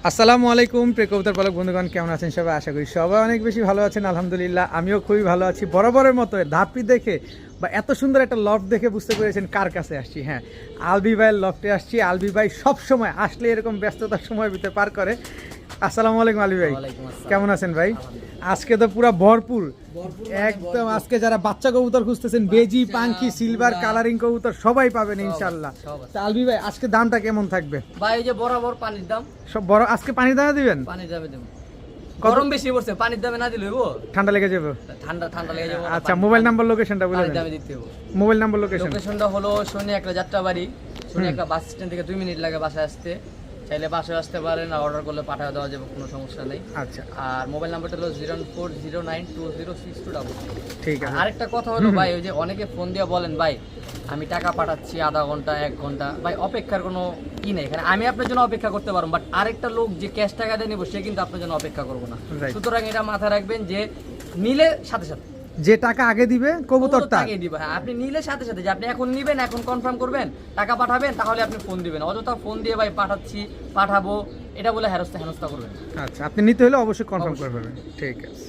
আসসালামু আলাইকুম প্রিয় কবুতর পালক বন্ধুগণ, কেমন আছেন সবাই? আশা করি সবাই অনেক বেশি ভালো আছেন। আলহামদুলিল্লাহ আমিও খুবই ভালো আছি। বরাবরের মতো ধাপি দেখে বা এত সুন্দর একটা লফট দেখে বুঝতে পেরেছেন কার কাছে আসছি। হ্যাঁ, আলবি ভাইয়ের লফটে আসছি। আলবি ভাই সব সময় আসলে এরকম ব্যস্ততার সময় ভিতরে পার করে। আসসালামু আলাইকুম আলবি ভাই, কেমন আছেন ভাই? আজকে তো পুরা ভরপুর একদম। আজকে যারা বাচ্চা কবুতর খুঁজতেছেন, বেজি, পাঙ্কি, সিলভার, কালারিং কবুতর সবাই পাবেন ইনশাআল্লাহ। তা আলবি ভাই আজকে দামটা কেমন থাকবে ভাই? এই যে বরাবর পানির দাম সব বড় আজকে পানির দামে দিবেন? পানির দামে দেব। গরম বেশি পড়ছে, পানির দামে না দিলে হইবো? ঠান্ডা লেগে যাবে। ঠান্ডা লেগে যাবে। আচ্ছা, মোবাইল নাম্বার লোকেশনটা বলে পানির দেন। দামে দিতে হবে। মোবাইল নাম্বার লোকেশনটা হলো শনি একটা যাত্রাবাড়ি, শনি একটা বাস স্ট্যান্ড থেকে 2 মিনিট লাগে বাসায় আসতে। চাইলে বাসায় আসতে পারেন, আর অর্ডার করলে পাঠিয়ে দেওয়া যাবে, কোনো সমস্যা নেই। আচ্ছা, আর মোবাইল নাম্বারটা হলো 0409206222। ঠিক আছে। আরেকটা কথা হলো ভাই, ওই যে অনেকে ফোন দিয়ে বলেন ভাই আমি টাকা পাঠাচ্ছি আধা ঘন্টা 1 ঘন্টা, ভাই অপেক্ষার কোনো কি নেই এখানে। আমি আপনার জন্য অপেক্ষা করতে পারবো, বাট আরেকটা লোক যে ক্যাশ টাকা দিয়ে নিবো সে কিন্তু আপনার জন্য অপেক্ষা করবো না। Right. সুতরাং এটা মাথায় রাখবেন যে নিলে সাথে সাথে যে টাকা আগে দিবে কবুতরটা আগে দিবে। হ্যাঁ, আপনি নিলে সাথে সাথে যে আপনি এখন নিবেন, এখন কনফার্ম করবেন, টাকা পাঠাবেন, তাহলে আপনি ফোন দিবেন। অযথা ফোন দিয়ে ভাই পাঠাচ্ছি পাঠাবো এটা বলে হেনস্থা করবেন। আচ্ছা, আপনি নিতে হলে অবশ্যই কনফার্ম করবেন। ঠিক আছে।